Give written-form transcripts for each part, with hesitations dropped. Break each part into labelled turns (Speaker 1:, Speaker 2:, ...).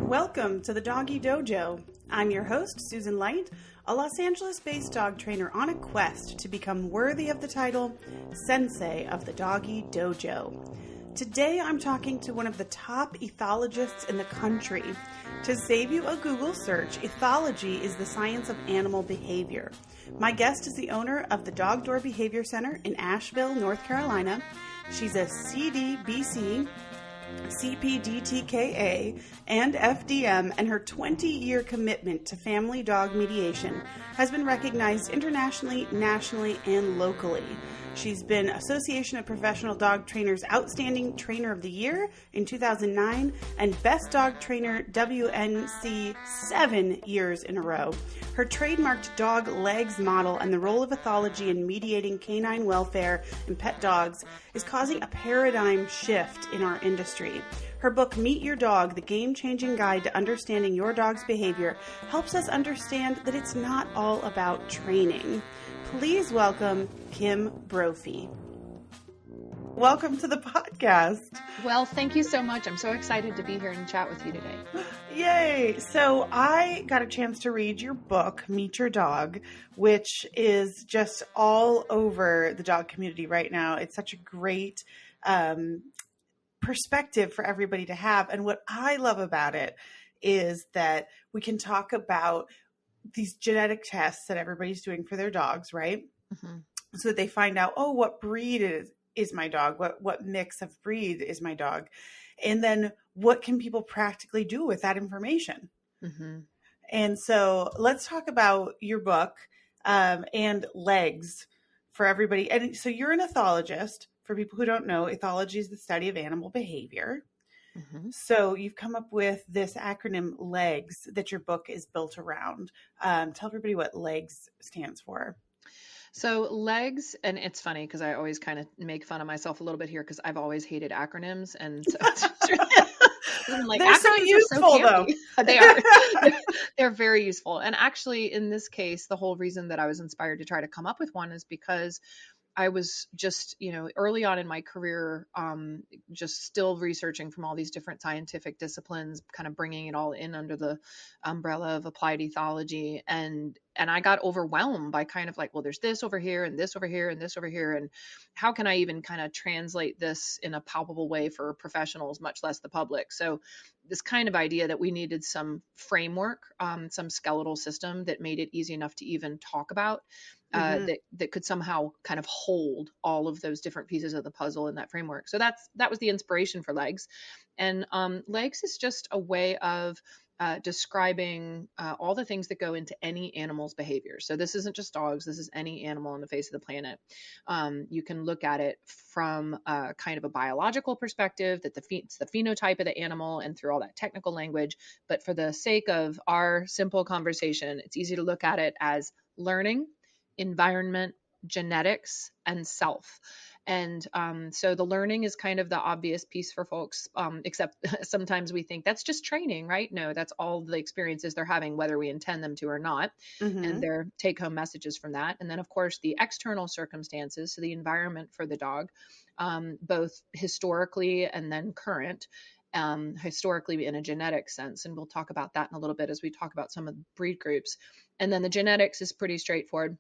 Speaker 1: Welcome to the Doggy Dojo. I'm your host, Susan Light, a Los Angeles-based dog trainer on a quest to become worthy of the title Sensei of the Doggy Dojo. Today I'm talking to one of the top ethologists in the country. To save you a Google search, ethology is the science of animal behavior. My guest is the owner of the Dog Door Behavior Center in Asheville, North Carolina. She's a CDBC, CPDT-KA, and FDM, and her 20-year commitment to family dog mediation has been recognized internationally, nationally, and locally. She's been Association of Professional Dog Trainers Outstanding Trainer of the Year in 2009 and Best Dog Trainer WNC 7 years in a row. Her trademarked dog legs model and the role of ethology in mediating canine welfare and pet dogs is causing a paradigm shift in our industry. Her book, Meet Your Dog, The Game-Changing Guide to Understanding Your Dog's Behavior, helps us understand that it's not all about training. Please welcome Kim Brophey. Welcome to the podcast.
Speaker 2: Well, thank you so much. I'm so excited to be here and chat with you today.
Speaker 1: Yay. So I got a chance to read your book, Meet Your Dog, which is just all over the dog community right now. It's such a great perspective for everybody to have. And what I love about it is that we can talk about these genetic tests that everybody's doing for their dogs, right? Mm-hmm. So that they find out, oh, what breed is my dog? What mix of breed is my dog? And then what can people practically do with that information? Mm-hmm. And so let's talk about your book and legs for everybody. And so you're an ethologist. For people who don't know, ethology is the study of animal behavior. Mm-hmm. So you've come up with this acronym LEGS that your book is built around. Tell everybody what LEGS stands for.
Speaker 2: So LEGS, and it's funny because I always kind of make fun of myself a little bit here because I've always hated acronyms. And so I'm like,
Speaker 1: they're so useful though.
Speaker 2: They are. They're very useful. And actually in this case, the whole reason that I was inspired to try to come up with one is because I was just, early on in my career, just still researching from all these different scientific disciplines, kind of bringing it all in under the umbrella of applied ethology. And I got overwhelmed by kind of like, well, there's this over here and this over here and this over here. And how can I even kind of translate this in a palpable way for professionals, much less the public? So this kind of idea that we needed some framework, some skeletal system that made it easy enough to even talk about. That could somehow kind of hold all of those different pieces of the puzzle in that framework. So that was the inspiration for LEGS. And LEGS is just a way of describing all the things that go into any animal's behavior. So this isn't just dogs. This is any animal on the face of the planet. You can look at it from kind of a biological perspective, that it's the phenotype of the animal and through all that technical language. But for the sake of our simple conversation, it's easy to look at it as learning, environment, genetics, and self. And so the learning is kind of the obvious piece for folks, except sometimes we think that's just training, right? No, that's all the experiences they're having, whether we intend them to or not, and their take-home messages from that. And then, of course, the external circumstances, so the environment for the dog, both historically and then current. Historically in a genetic sense. And we'll talk about that in a little bit as we talk about some of the breed groups. And then the genetics is pretty straightforward.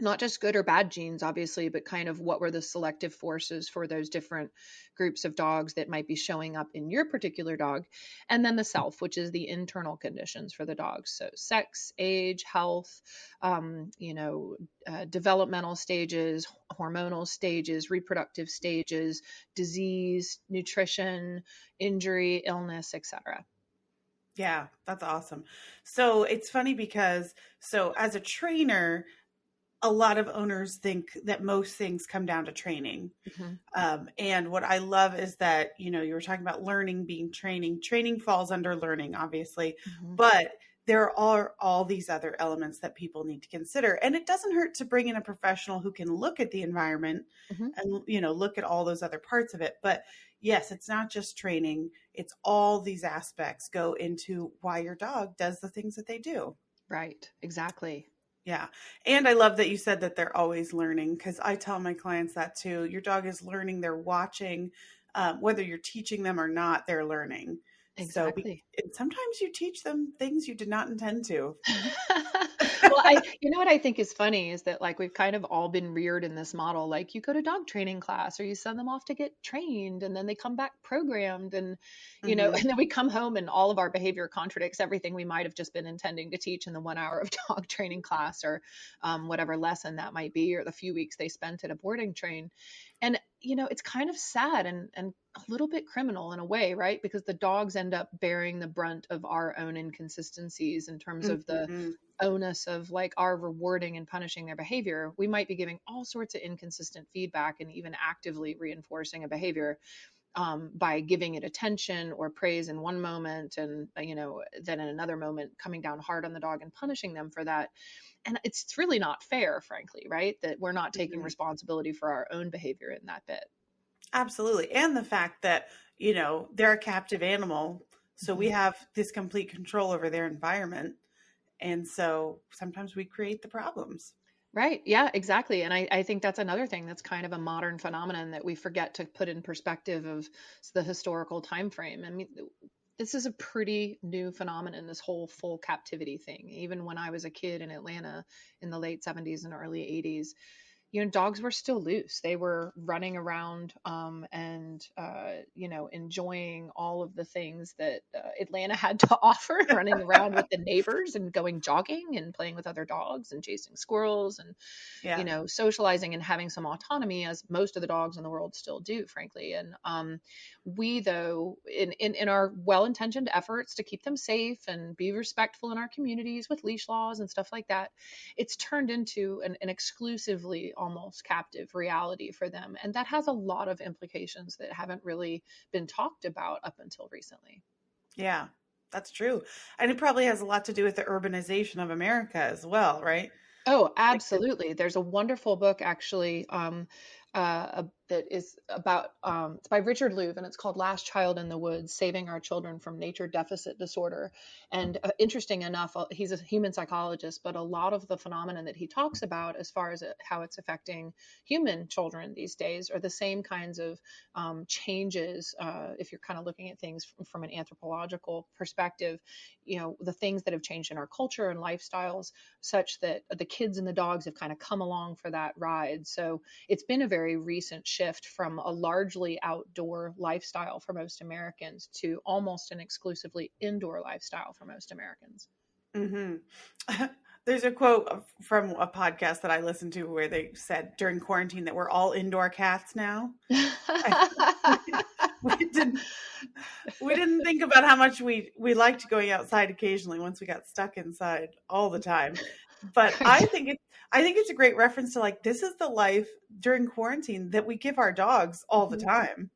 Speaker 2: Not just good or bad genes, obviously, but kind of what were the selective forces for those different groups of dogs that might be showing up in your particular dog. And then the self, which is the internal conditions for the dogs. So sex, age, health, developmental stages, hormonal stages, reproductive stages, disease, nutrition, injury, illness, etc.
Speaker 1: Yeah, that's awesome. So it's funny because, as a trainer, a lot of owners think that most things come down to training. And what I love is that, you were talking about learning being training. Training falls under learning, obviously, but there are all these other elements that people need to consider. And it doesn't hurt to bring in a professional who can look at the environment and, look at all those other parts of it. But yes, it's not just training. It's all these aspects go into why your dog does the things that they do.
Speaker 2: Right. Exactly.
Speaker 1: Yeah. And I love that you said that they're always learning, because I tell my clients that too. Your dog is learning. They're watching whether you're teaching them or not, they're learning.
Speaker 2: Exactly.
Speaker 1: So sometimes you teach them things you did not intend to.
Speaker 2: Well, you know what I think is funny is that like we've kind of all been reared in this model. Like you go to dog training class or you send them off to get trained and then they come back programmed and, you know, and then we come home and all of our behavior contradicts everything we might have just been intending to teach in the 1 hour of dog training class or whatever lesson that might be, or the few weeks they spent at a boarding train. And, you know, it's kind of sad and a little bit criminal in a way, right? Because the dogs end up bearing the brunt of our own inconsistencies in terms of the onus of like our rewarding and punishing their behavior. We might be giving all sorts of inconsistent feedback and even actively reinforcing a behavior by giving it attention or praise in one moment and, you know, then in another moment coming down hard on the dog and punishing them for that. And it's really not fair, frankly, right? That we're not taking responsibility for our own behavior in that bit.
Speaker 1: Absolutely. And the fact that, you know, they're a captive animal. So we have this complete control over their environment. And so sometimes we create the problems.
Speaker 2: Right. Yeah, exactly. And I think that's another thing that's kind of a modern phenomenon that we forget to put in perspective of the historical time frame. I mean, this is a pretty new phenomenon, this whole full captivity thing. Even when I was a kid in Atlanta in the late 70s and early 80s, you know, dogs were still loose. They were running around and, you know, enjoying all of the things that Atlanta had to offer, running around with the neighbors and going jogging and playing with other dogs and chasing squirrels and, you know, socializing and having some autonomy, as most of the dogs in the world still do, frankly. And we, though, in our well-intentioned efforts to keep them safe and be respectful in our communities with leash laws and stuff like that, it's turned into an exclusively almost captive reality for them. And that has a lot of implications that haven't really been talked about up until recently.
Speaker 1: Yeah, that's true. And it probably has a lot to do with the urbanization of America as well, right?
Speaker 2: Oh, absolutely. There's a wonderful book actually that is about, it's by Richard Louv and it's called Last Child in the Woods, Saving Our Children from Nature Deficit Disorder. And interesting enough, he's a human psychologist, but a lot of the phenomenon that he talks about as far as how it's affecting human children these days are the same kinds of changes. If you're kind of looking at things from an anthropological perspective, you know, the things that have changed in our culture and lifestyles such that the kids and the dogs have kind of come along for that ride. So it's been a very recent shift from a largely outdoor lifestyle for most Americans to almost an exclusively indoor lifestyle for most Americans.
Speaker 1: There's a quote from a podcast that I listened to where they said during quarantine that we're all indoor cats now. We didn't think about how much we liked going outside occasionally once we got stuck inside all the time. But I think it's a great reference to like, this is the life during quarantine that we give our dogs all the time.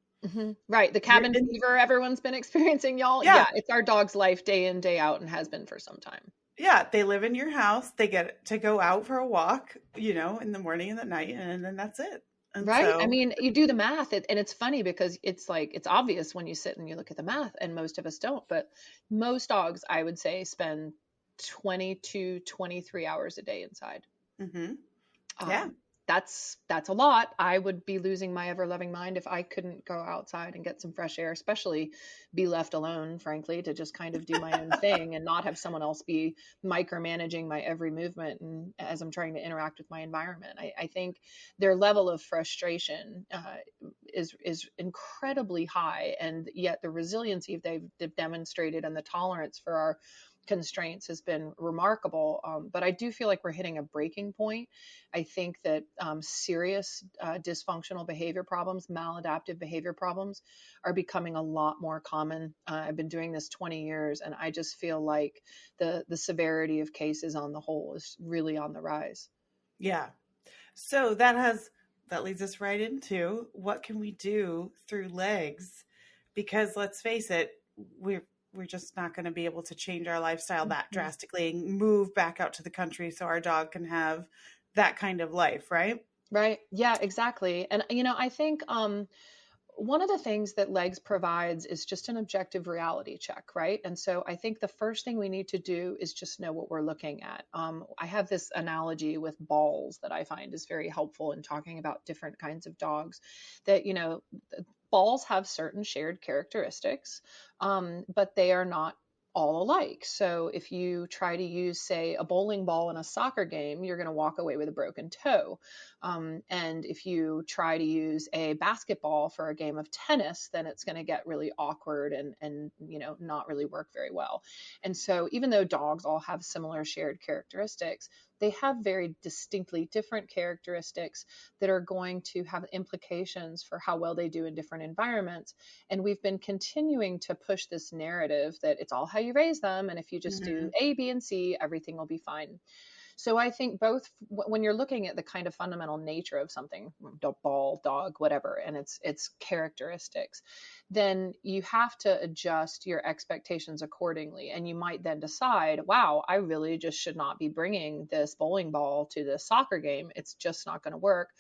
Speaker 2: Right. The cabin fever everyone's been experiencing, y'all. Yeah. It's our dog's life day in, day out, and has been for some time.
Speaker 1: Yeah. They live in your house. They get to go out for a walk, you know, in the morning and the night, and then that's it. And
Speaker 2: right.
Speaker 1: So,
Speaker 2: I mean, you do the math and it's funny because it's like, it's obvious when you sit and you look at the math, and most of us don't, but most dogs, I would say, spend 20 to 23 hours a day inside.
Speaker 1: Yeah.
Speaker 2: That's a lot. I would be losing my ever loving mind if I couldn't go outside and get some fresh air, especially be left alone, frankly, to just kind of do my own thing and not have someone else be micromanaging my every movement and as I'm trying to interact with my environment. I think their level of frustration is incredibly high, and yet the resiliency they've demonstrated and the tolerance for our constraints has been remarkable. But I do feel like we're hitting a breaking point. I think that serious dysfunctional behavior problems, maladaptive behavior problems are becoming a lot more common. I've been doing this 20 years, and I just feel like the severity of cases on the whole is really on the rise.
Speaker 1: Yeah. So that leads us right into what can we do through legs? Because let's face it, we're just not going to be able to change our lifestyle that drastically and move back out to the country so our dog can have that kind of life, right?
Speaker 2: Right. Yeah, exactly. And, you know, I think one of the things that legs provides is just an objective reality check, right? And so I think the first thing we need to do is just know what we're looking at. I have this analogy with balls that I find is very helpful in talking about different kinds of dogs, that, you know, balls have certain shared characteristics, but they are not all alike. So if you try to use, say, a bowling ball in a soccer game, you're going to walk away with a broken toe. And if you try to use a basketball for a game of tennis, then it's going to get really awkward and not really work very well. And so even though dogs all have similar shared characteristics, they have very distinctly different characteristics that are going to have implications for how well they do in different environments. And we've been continuing to push this narrative that it's all how you raise them. And if you just do A, B, and C, everything will be fine. So I think both when you're looking at the kind of fundamental nature of something, ball, dog, whatever, and its characteristics, then you have to adjust your expectations accordingly. And you might then decide, wow, I really just should not be bringing this bowling ball to this soccer game. It's just not going to work.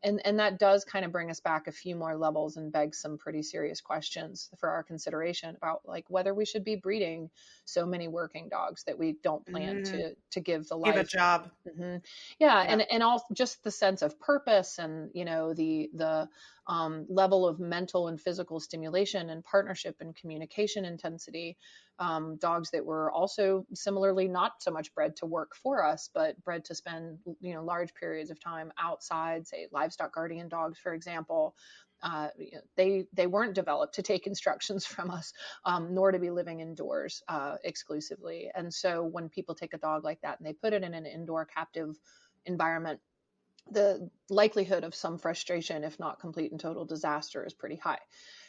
Speaker 2: And that does kind of bring us back a few more levels and beg some pretty serious questions for our consideration about like whether we should be breeding so many working dogs that we don't plan to give the life.
Speaker 1: Give a job.
Speaker 2: Yeah. And all just the sense of purpose and, the level of mental and physical stimulation and partnership and communication intensity. Dogs that were also similarly not so much bred to work for us, but bred to spend, large periods of time outside, say livestock guardian dogs, for example. They weren't developed to take instructions from us, nor to be living indoors exclusively. And so when people take a dog like that and they put it in an indoor captive environment, the likelihood of some frustration, if not complete and total disaster, is pretty high.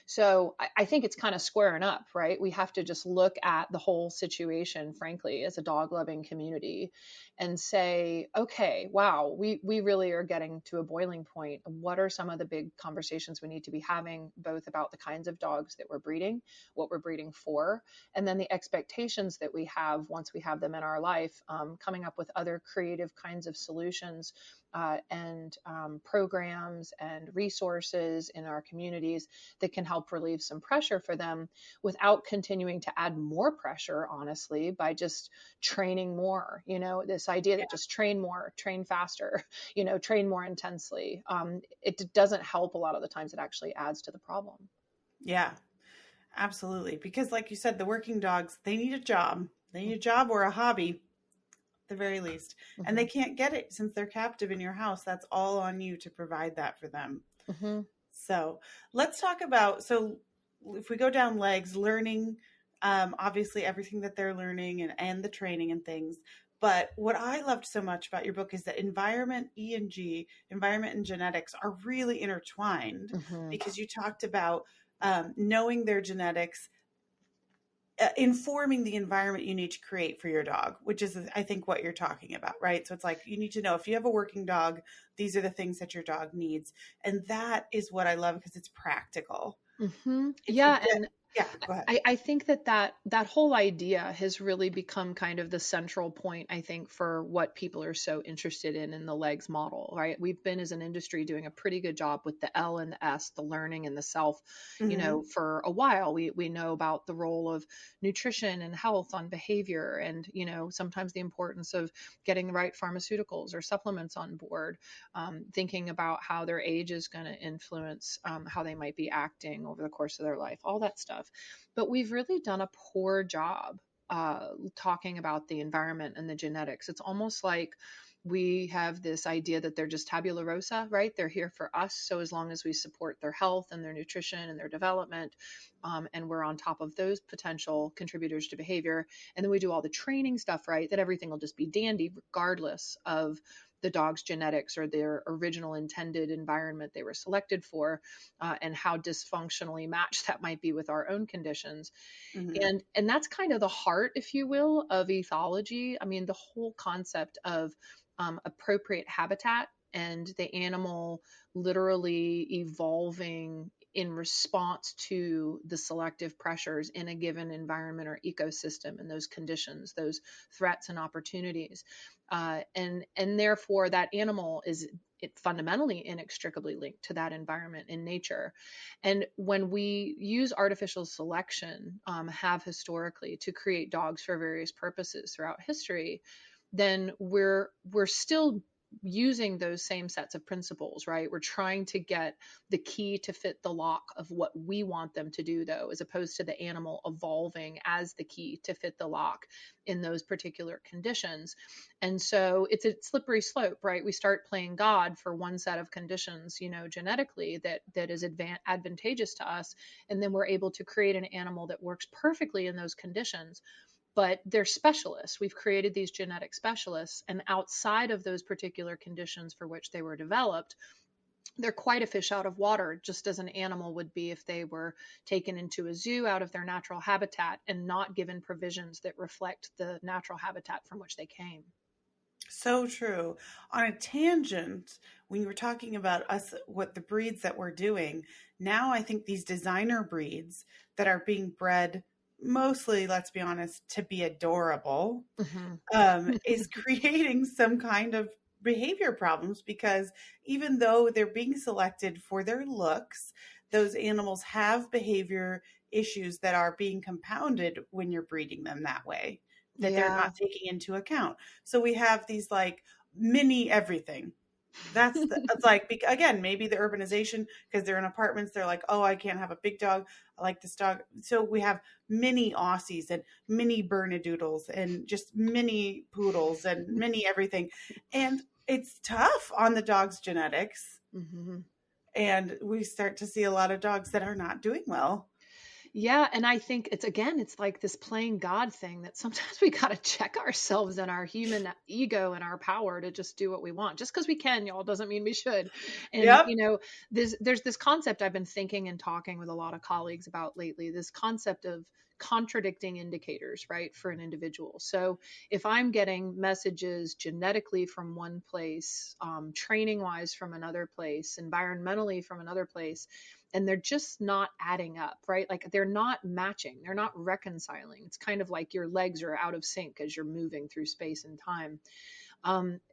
Speaker 2: So I think it's kind of squaring up, right? We have to just look at the whole situation, frankly, as a dog loving community and say, okay, wow, we really are getting to a boiling point. What are some of the big conversations we need to be having, both about the kinds of dogs that we're breeding, what we're breeding for, and then the expectations that we have once we have them in our life, coming up with other creative kinds of solutions and programs and resources in our communities that can help relieve some pressure for them without continuing to add more pressure, honestly, by just training more. This idea that just train more, train faster, train more intensely. It doesn't help a lot of the times. It actually adds to the problem.
Speaker 1: Yeah, absolutely. Because like you said, the working dogs, they need a job. They need a job or a hobby, the very least, and they can't get it since they're captive in your house. That's all on you to provide that for them. So let's talk about, so if we go down legs, learning, obviously everything that they're learning and the training and things. But what I loved so much about your book is that environment, E&G, environment and genetics are really intertwined, because you talked about knowing their genetics, informing the environment you need to create for your dog, which is, I think, what you're talking about, right? So it's like, you need to know if you have a working dog, these are the things that your dog needs. And that is what I love, because it's practical.
Speaker 2: Yeah.
Speaker 1: Yeah, go ahead.
Speaker 2: I think that whole idea has really become kind of the central point, I think, for what people are so interested in the legs model, right? We've been as an industry doing a pretty good job with the L and the S, the learning and the self, for a while. We know about the role of nutrition and health on behavior, and, sometimes the importance of getting the right pharmaceuticals or supplements on board, thinking about how their age is going to influence how they might be acting over the course of their life, all that stuff. But we've really done a poor job talking about the environment and the genetics. It's almost like we have this idea that they're just tabula rasa, right? They're here for us. So as long as we support their health and their nutrition and their development, and we're on top of those potential contributors to behavior, and then we do all the training stuff, right, that everything will just be dandy regardless of the dog's genetics or their original intended environment they were selected for, and how dysfunctionally matched that might be with our own conditions. And that's kind of the heart, if you will, of ethology. I mean, the whole concept of appropriate habitat and the animal literally evolving in response to the selective pressures in a given environment or ecosystem and those conditions, those threats and opportunities. And therefore that animal is fundamentally inextricably linked to that environment in nature. And when we use artificial selection, have historically, to create dogs for various purposes throughout history, then we're still using those same sets of principles, right? We're trying to get the key to fit the lock of what we want them to do, though, as opposed to the animal evolving as the key to fit the lock in those particular conditions. And so it's a slippery slope, right? We start playing God for one set of conditions, genetically that is advantageous to us. And then we're able to create an animal that works perfectly in those conditions. But they're specialists. We've created these genetic specialists, and outside of those particular conditions for which they were developed, they're quite a fish out of water, just as an animal would be if they were taken into a zoo out of their natural habitat and not given provisions that reflect the natural habitat from which they came.
Speaker 1: So true. On a tangent, when you were talking about us, what the breeds that we're doing, now I think these designer breeds that are being bred mostly, let's be honest, to be adorable, is creating some kind of behavior problems, because even though they're being selected for their looks, those animals have behavior issues that are being compounded when you're breeding them that way, that they're not taking into account. So we have these like mini everything. It's like, again, maybe the urbanization, because they're in apartments, they're like, oh, I can't have a big dog. I like this dog. So we have mini Aussies and mini Bernedoodles and just mini poodles and mini everything. And it's tough on the dog's genetics. Mm-hmm. And we start to see a lot of dogs that are not doing well.
Speaker 2: Yeah. And I think it's like this playing God thing, that sometimes we got to check ourselves and our human ego and our power to just do what we want. Just because we can, y'all, doesn't mean we should. And, there's this concept I've been thinking and talking with a lot of colleagues about lately, this concept of contradicting indicators, right, for an individual. So if I'm getting messages genetically from one place, training wise from another place, environmentally from another place, and they're just not adding up, right? Like they're not matching, they're not reconciling. It's kind of like your legs are out of sync as you're moving through space and time.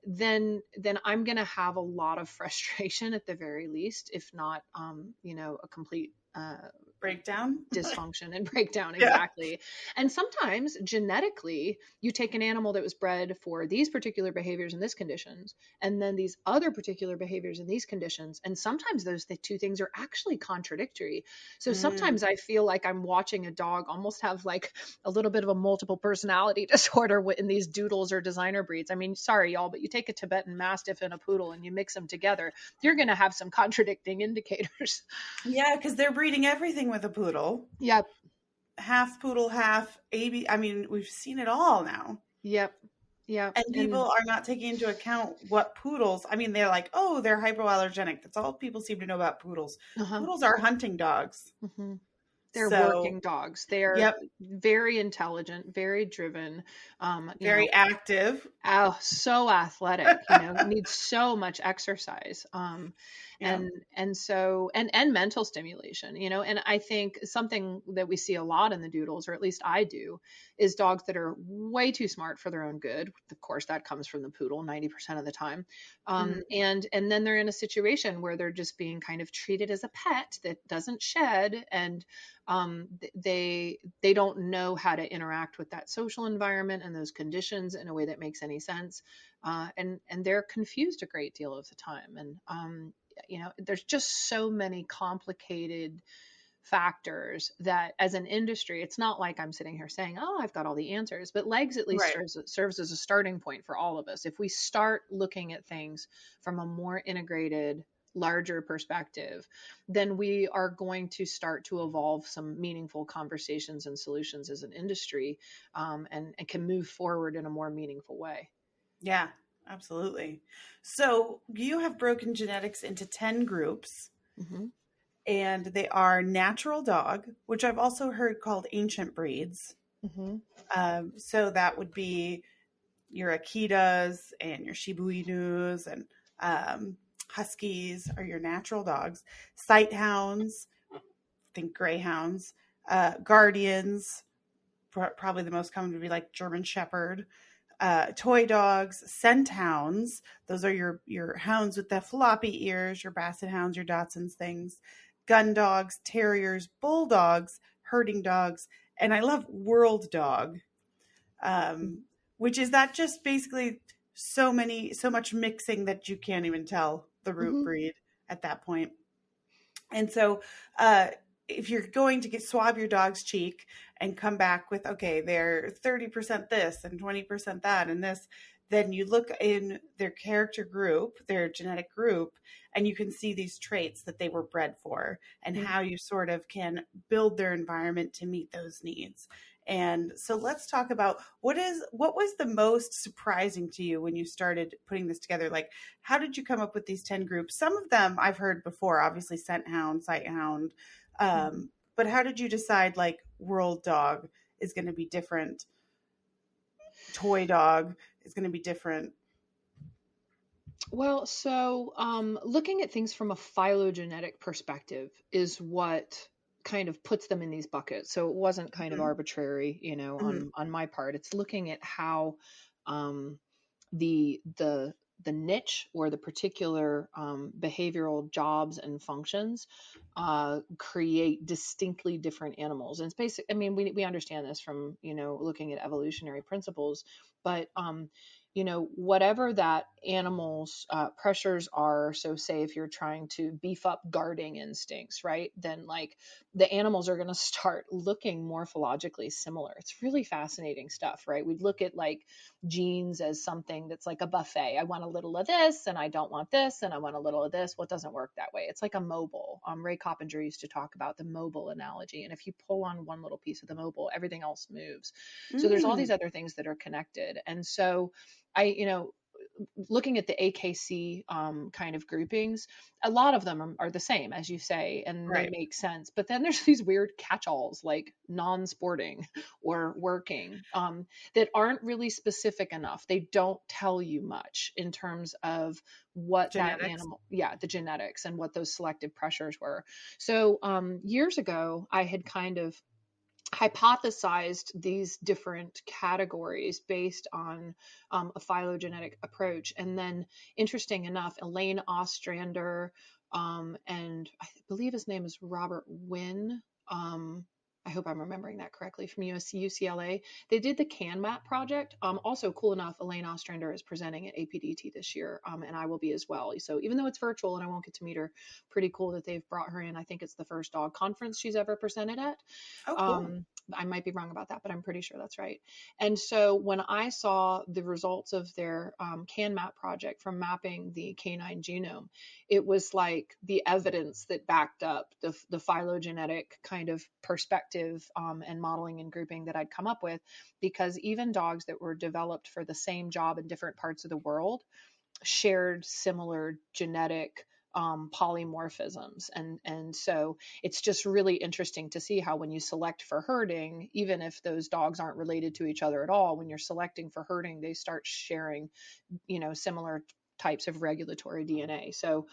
Speaker 2: Then I'm going to have a lot of frustration at the very least, if not, a complete
Speaker 1: breakdown,
Speaker 2: dysfunction and breakdown. Exactly. And sometimes genetically you take an animal that was bred for these particular behaviors in this conditions, and then these other particular behaviors in these conditions. And sometimes the two things are actually contradictory. So sometimes I feel like I'm watching a dog almost have like a little bit of a multiple personality disorder in these doodles or designer breeds. I mean, sorry, y'all, but you take a Tibetan Mastiff and a poodle and you mix them together, you're going to have some contradicting indicators.
Speaker 1: Yeah, because they're breeding everything with a poodle.
Speaker 2: Yep.
Speaker 1: Half poodle, half AB. I mean, we've seen it all now.
Speaker 2: Yep. Yeah.
Speaker 1: And people are not taking into account what poodles, I mean, they're like, oh, they're hypoallergenic. That's all people seem to know about poodles. Poodles are hunting dogs.
Speaker 2: Mm-hmm. They're working dogs. They're very intelligent, very driven,
Speaker 1: very active.
Speaker 2: Oh, so athletic, need so much exercise. And mental stimulation, and I think something that we see a lot in the doodles, or at least I do, is dogs that are way too smart for their own good. Of course, that comes from the poodle 90% of the time. And then they're in a situation where they're just being kind of treated as a pet that doesn't shed, and they don't know how to interact with that social environment and those conditions in a way that makes any sense. And they're confused a great deal of the time. And, there's just so many complicated factors that as an industry, it's not like I'm sitting here saying, oh, I've got all the answers, but legs at least serves as a starting point for all of us. If we start looking at things from a more integrated, larger perspective, then we are going to start to evolve some meaningful conversations and solutions as an industry, and can move forward in a more meaningful way.
Speaker 1: Yeah, absolutely. So you have broken genetics into 10 groups, and they are natural dog, which I've also heard called ancient breeds. So that would be your Akitas and your Shiba Inus and Huskies are your natural dogs. Sight hounds, think greyhounds, guardians, probably the most common would be like German Shepherd, toy dogs, scent hounds. Those are your hounds with the floppy ears, your basset hounds, your Dachshunds things, gun dogs, terriers, bulldogs, herding dogs. And I love world dog, which is that just basically so much mixing that you can't even tell the root
Speaker 2: Mm-hmm.
Speaker 1: breed at that point. And so, if you're going to swab your dog's cheek and come back with, okay, they're 30% this and 20% that and this, then you look in their character group, their genetic group, and you can see these traits that they were bred for and how you sort of can build their environment to meet those needs. And so let's talk about what was the most surprising to you when you started putting this together? Like, how did you come up with these 10 groups? Some of them I've heard before, obviously scent hound, sight hound. But how did you decide like world dog is going to be different? Toy dog is going to be different.
Speaker 2: Well, so looking at things from a phylogenetic perspective is what kind of puts them in these buckets. So it wasn't kind of arbitrary, you know, on my part. It's looking at how the niche or the particular behavioral jobs and functions create distinctly different animals. And it's basic. I mean, we understand this from, you know, looking at evolutionary principles, but you know, whatever that animal's pressures are. So say if you're trying to beef up guarding instincts, right, then like the animals are going to start looking morphologically similar. It's really fascinating stuff, right? We'd look at like genes as something that's like a buffet. I want a little of this and I don't want this and I want a little of this. Well, it doesn't work that way. It's like a mobile. Ray Coppinger used to talk about the mobile analogy. And if you pull on one little piece of the mobile, everything else moves. So there's all these other things that are connected. And so you know, looking at the AKC kind of groupings, a lot of them are the same, as you say, and they make sense. But then there's these weird catch-alls like non-sporting or working that aren't really specific enough. They don't tell you much in terms of what genetics. That animal, the genetics and what those selective pressures were. So years ago, I had kind of hypothesized these different categories based on a phylogenetic approach. And then, interesting enough, Elaine Ostrander and I believe his name is Robert Wynn. I hope I'm remembering that correctly, from UCLA. They did the CanMap project. Also cool enough, Elaine Ostrander is presenting at APDT this year, and I will be as well. So even though it's virtual and I won't get to meet her, pretty cool that they've brought her in. I think it's the first dog conference she's ever presented at.
Speaker 1: Oh, cool.
Speaker 2: I might be wrong about that, but I'm pretty sure that's right. And so when I saw the results of their CanMap project from mapping the canine genome, it was like the evidence that backed up the phylogenetic kind of perspective and modeling and grouping that I'd come up with, because even dogs that were developed for the same job in different parts of the world shared similar genetic polymorphisms. And so it's just really interesting to see how when you select for herding, even if those dogs aren't related to each other at all, when you're selecting for herding, they start sharing, you know, similar types of regulatory DNA. So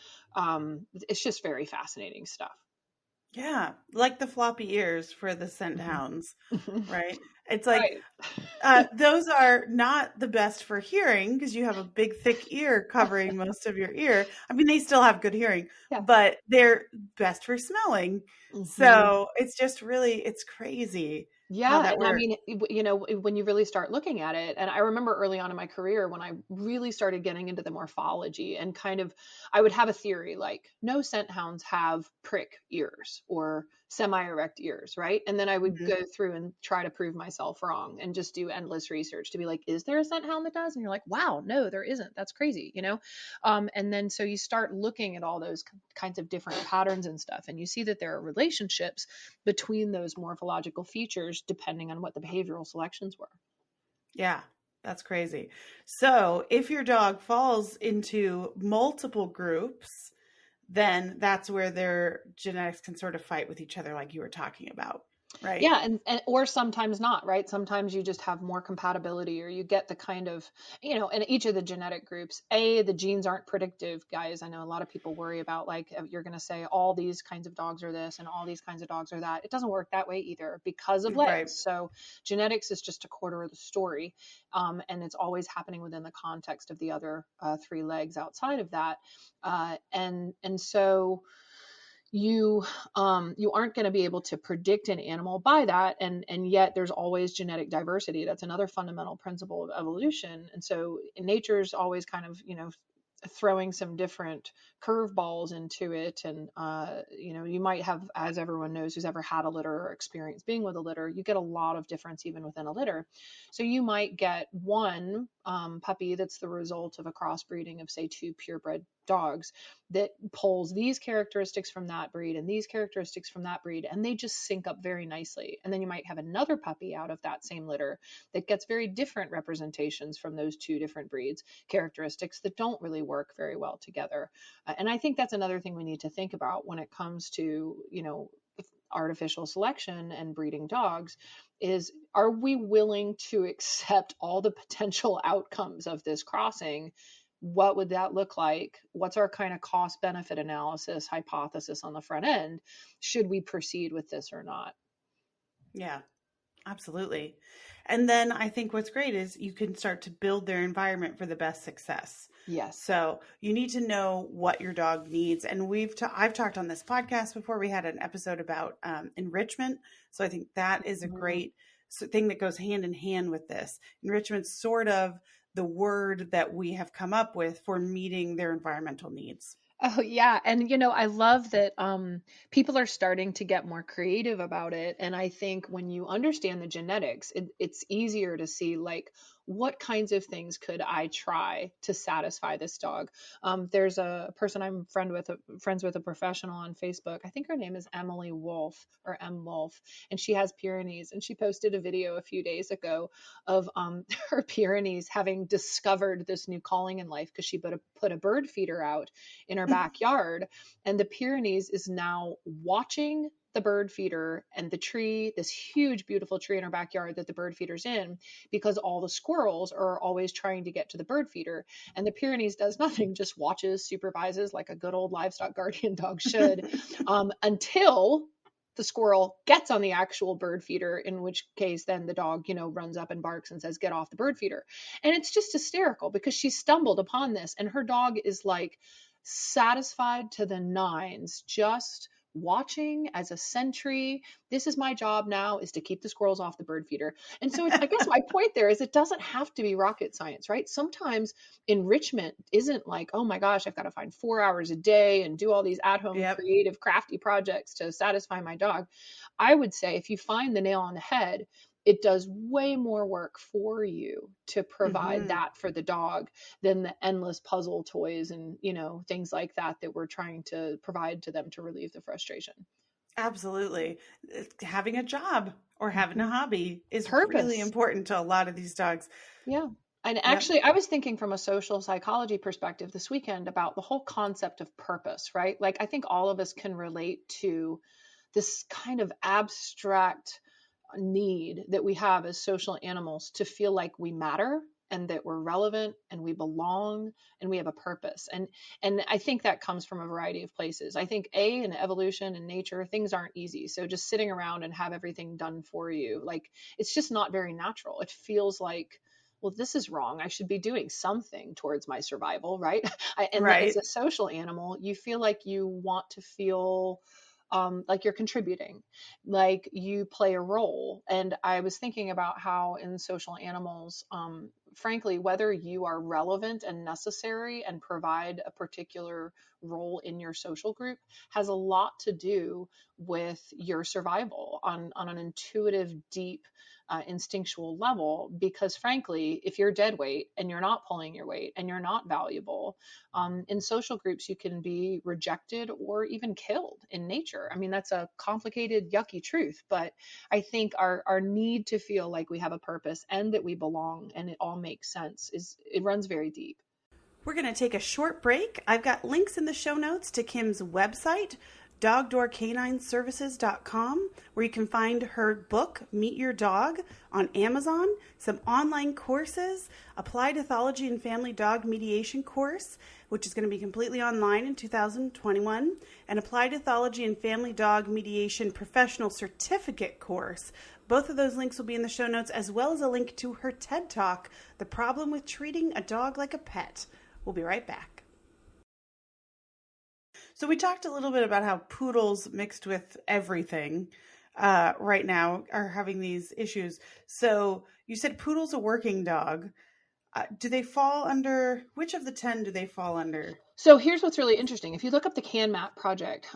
Speaker 2: it's just very fascinating stuff.
Speaker 1: Yeah, like the floppy ears for the scent hounds, right? It's like those are not the best for hearing because you have a big, thick ear covering most of your ear. I mean, they still have good hearing, but they're best for smelling. So it's just really, it's crazy.
Speaker 2: Yeah. And I mean, you know, when you really start looking at it, and I remember early on in my career when I really started getting into the morphology and kind of, I would have a theory like no scent hounds have prick ears or semi-erect ears, right? And then I would go through and try to prove myself wrong and just do endless research to be like, is there a scent hound that does? And you're like, wow, no, there isn't. That's crazy, you know? And then so you start looking at all those kinds of different patterns and stuff, and you see that there are relationships between those morphological features depending on what the behavioral selections were.
Speaker 1: Yeah, that's crazy. So if your dog falls into multiple groups, then that's where their genetics can sort of fight with each other, like you were talking about, right?
Speaker 2: Yeah, and or sometimes not, right? Sometimes you just have more compatibility, or you get the kind of, you know, in each of the genetic groups, the genes aren't predictive, guys. I know a lot of people worry about like you're going to say all these kinds of dogs are this and all these kinds of dogs are that. It doesn't work that way either because of legs. Right. So genetics is just a quarter of the story, and it's always happening within the context of the other 3 legs outside of that, and so. you aren't going to be able to predict an animal by that, and yet there's always genetic diversity. That's another fundamental principle of evolution. And so nature's always kind of, throwing some different curveballs into it. And you might have, as everyone knows who's ever had a litter or experienced being with a litter, you get a lot of difference even within a litter. So you might get one puppy that's the result of a crossbreeding of, say, two purebred dogs that pulls these characteristics from that breed and these characteristics from that breed, and they just sync up very nicely. And then you might have another puppy out of that same litter that gets very different representations from those two different breeds, characteristics that don't really work very well together. And I think that's another thing we need to think about when it comes to, artificial selection and breeding dogs is, are we willing to accept all the potential outcomes of this crossing? What would that look like? What's our kind of cost benefit analysis hypothesis on the front end? Should we proceed with this or not?
Speaker 1: Yeah, absolutely. And then I think what's great is you can start to build their environment for the best success.
Speaker 2: Yes.
Speaker 1: So you need to know what your dog needs. And I've talked on this podcast before. We had an episode about enrichment. So I think that is a great thing that goes hand in hand with this. Enrichment's sort of the word that we have come up with for meeting their environmental needs.
Speaker 2: Oh, yeah. And, I love that people are starting to get more creative about it. And I think when you understand the genetics, it's easier to see, like, what kinds of things could I try to satisfy this dog? There's a person I'm friends with, a professional on Facebook. I think her name is Emily Wolf, or M Wolf, and she has Pyrenees. And she posted a video a few days ago of her Pyrenees having discovered this new calling in life because she put a bird feeder out in her backyard, and the Pyrenees is now watching the bird feeder and the tree, this huge, beautiful tree in our backyard that the bird feeder's in, because all the squirrels are always trying to get to the bird feeder. And the Pyrenees does nothing, just watches, supervises like a good old livestock guardian dog should, until the squirrel gets on the actual bird feeder, in which case then the dog, runs up and barks and says, get off the bird feeder. And it's just hysterical because she stumbled upon this, and her dog is like satisfied to the nines, just watching as a sentry. This is my job now, is to keep the squirrels off the bird feeder. And so I guess my point there is, it doesn't have to be rocket science, right? Sometimes enrichment isn't like, oh my gosh, I've got to find 4 hours a day and do all these at-home creative, crafty projects to satisfy my dog. I would say if you find the nail on the head, it does way more work for you to provide that for the dog than the endless puzzle toys and, things like that we're trying to provide to them to relieve the frustration.
Speaker 1: Absolutely. Having a job or having a hobby is
Speaker 2: Purpose.
Speaker 1: Really important to a lot of these dogs.
Speaker 2: Yeah. And actually, I was thinking from a social psychology perspective this weekend about the whole concept of purpose, right? Like, I think all of us can relate to this kind of abstract need that we have as social animals to feel like we matter and that we're relevant and we belong and we have a purpose. And I think that comes from a variety of places. I think in evolution and nature, things aren't easy. So just sitting around and have everything done for you, like, it's just not very natural. It feels like, well, this is wrong. I should be doing something towards my survival, right? As a social animal, you feel like you want to feel like you're contributing, like you play a role. And I was thinking about how in social animals, frankly, whether you are relevant and necessary and provide a particular role in your social group has a lot to do with your survival on an intuitive, deep, instinctual level. Because frankly, if you're dead weight and you're not pulling your weight and you're not valuable, in social groups, you can be rejected or even killed in nature. I mean, that's a complicated, yucky truth, but I think our need to feel like we have a purpose and that we belong and it all makes sense it runs very deep.
Speaker 1: We're going to take a short break. I've got links in the show notes to Kim's website, dogdoorcanineservices.com, where you can find her book, Meet Your Dog, on Amazon, some online courses, Applied Ethology and Family Dog Mediation course, which is going to be completely online in 2021, and Applied Ethology and Family Dog Mediation Professional Certificate course. Both of those links will be in the show notes, as well as a link to her TED Talk, The Problem with Treating a Dog Like a Pet. We'll be right back. So we talked a little bit about how poodles mixed with everything right now are having these issues. So you said poodle's a working dog. Do they fall under, which of the 10 do they fall under?
Speaker 2: So here's what's really interesting. If you look up the CanMap project,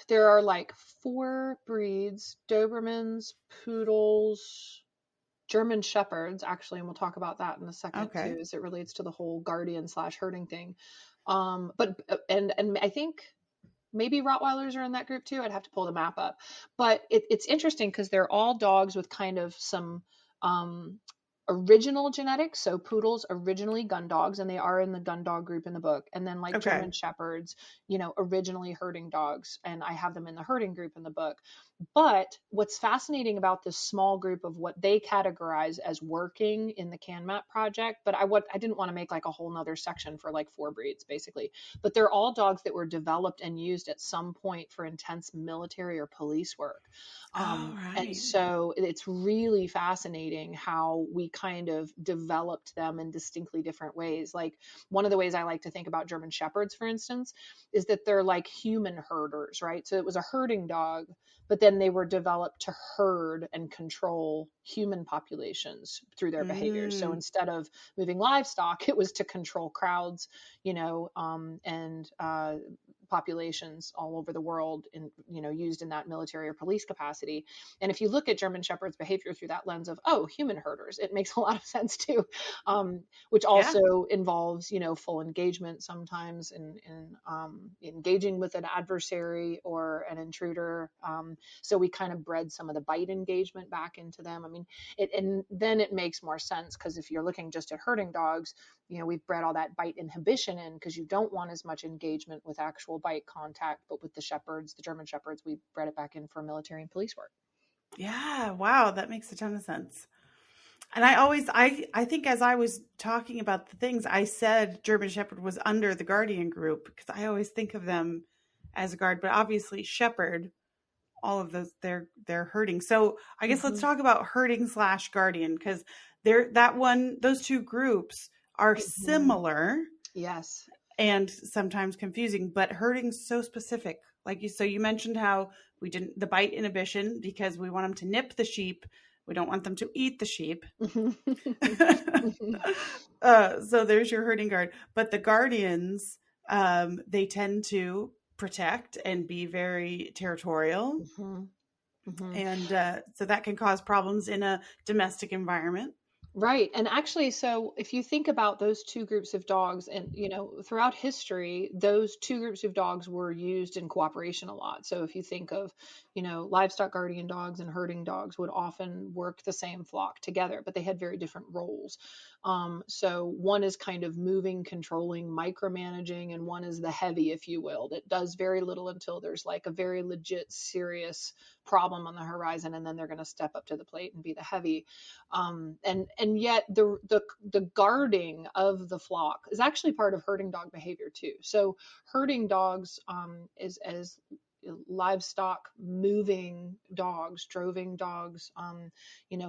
Speaker 2: there are like 4 breeds: Dobermans, Poodles, German Shepherds, actually, and we'll talk about that in a second
Speaker 1: Okay.
Speaker 2: too, as it relates to the whole guardian / herding thing. But and I think maybe Rottweilers are in that group too. I'd have to pull the map up. But it's interesting because they're all dogs with kind of some um, original genetics. So poodles originally gun dogs, and they are in the gun dog group in the book. And then like
Speaker 1: Okay.
Speaker 2: German Shepherds, originally herding dogs, and I have them in the herding group in the book. But what's fascinating about this small group of what they categorize as working in the CanMap project, but I didn't want to make like a whole nother section for like 4 breeds basically, but they're all dogs that were developed and used at some point for intense military or police work.
Speaker 1: Oh,
Speaker 2: And
Speaker 1: right.
Speaker 2: so it's really fascinating how we kind of developed them in distinctly different ways. Like one of the ways I like to think about German Shepherds, for instance, is that they're like human herders, right? So it was a herding dog, but then they were developed to herd and control human populations through their behaviors. So
Speaker 1: Mm.
Speaker 2: instead of moving livestock, it was to control crowds, and populations all over the world, in used in that military or police capacity. And if you look at German Shepherds behavior through that lens of human herders, it makes a lot of sense too, which
Speaker 1: Yeah.
Speaker 2: also involves full engagement sometimes in engaging with an adversary or an intruder. So we kind of bred some of the bite engagement back into them. I mean, and then it makes more sense because if you're looking just at herding dogs, we've bred all that bite inhibition in because you don't want as much engagement with actual bite contact. But with the Shepherds, the German Shepherds, we bred it back in for military and police work.
Speaker 1: Yeah. Wow. That makes a ton of sense. And I think as I was talking about the things, I said German Shepherd was under the Guardian group because I always think of them as a guard, but obviously Shepherd, all of those, they're herding. So I guess let's
Speaker 2: Mm-hmm.
Speaker 1: talk about herding / guardian because those 2 groups are
Speaker 2: Mm-hmm.
Speaker 1: similar
Speaker 2: Yes.
Speaker 1: and sometimes confusing, but herding's so specific. So you mentioned how we didn't the bite inhibition because we want them to nip the sheep. We don't want them to eat the sheep. So there's your herding guard. But the guardians, they tend to protect and be very territorial.
Speaker 2: Mm-hmm. Mm-hmm.
Speaker 1: And so that can cause problems in a domestic environment.
Speaker 2: Right. And actually, so if you think about those 2 groups of dogs, and, throughout history, those 2 groups of dogs were used in cooperation a lot. So if you think of, livestock guardian dogs and herding dogs would often work the same flock together, but they had very different roles. So one is kind of moving, controlling, micromanaging, and one is the heavy, if you will, that does very little until there's like a very legit, serious problem on the horizon, and then they're going to step up to the plate and be the heavy. And yet the guarding of the flock is actually part of herding dog behavior too. So herding dogs is as livestock moving dogs, droving dogs,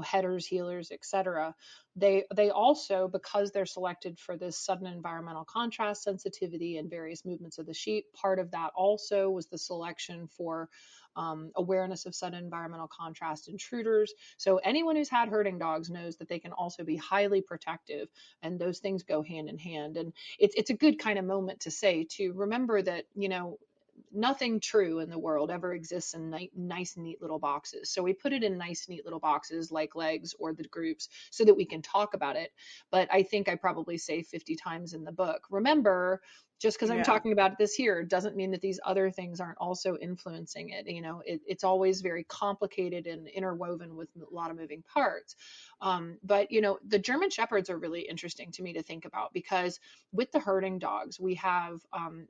Speaker 2: headers, healers, etc. They also, because they're selected for this sudden environmental contrast sensitivity and various movements of the sheep, part of that also was the selection for awareness of sudden environmental contrast intruders. So anyone who's had herding dogs knows that they can also be highly protective, and those things go hand in hand. And it's a good kind of moment to say, to remember that, nothing true in the world ever exists in nice, neat little boxes. So we put it in nice, neat little boxes like legs or the groups so that we can talk about it. But I think I probably say 50 times in the book, remember, just because I'm
Speaker 1: Yeah.
Speaker 2: talking about this here doesn't mean that these other things aren't also influencing it. It's always very complicated and interwoven with a lot of moving parts. But the German Shepherds are really interesting to me to think about, because with the herding dogs, we have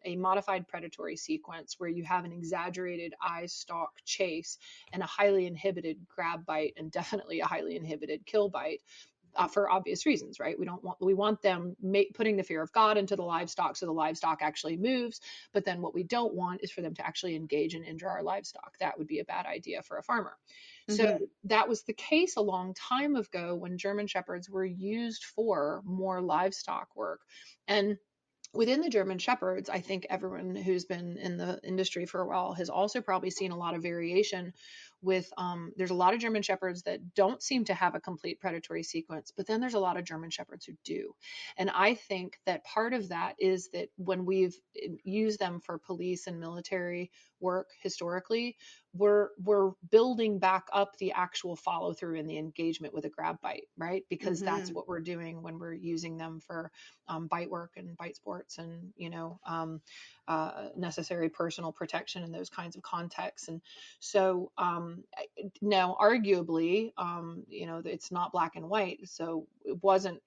Speaker 2: a modified predatory sequence where you have an exaggerated eye stalk chase and a highly inhibited grab bite, and definitely a highly inhibited kill bite. For obvious reasons, right? We want them putting the fear of God into the livestock so the livestock actually moves. But then what we don't want is for them to actually engage and injure our livestock. That would be a bad idea for a farmer. So
Speaker 1: Mm-hmm.
Speaker 2: that was the case a long time ago when German Shepherds were used for more livestock work. And within the German Shepherds, I think everyone who's been in the industry for a while has also probably seen a lot of variation with, there's a lot of German Shepherds that don't seem to have a complete predatory sequence, but then there's a lot of German Shepherds who do. And I think that part of that is that when we've used them for police and military work historically, we're building back up the actual follow through and the engagement with a grab bite, right? Because that's what we're doing when we're using them for bite work and bite sports and, necessary personal protection in those kinds of contexts. And so now arguably, it's not black and white. So it wasn't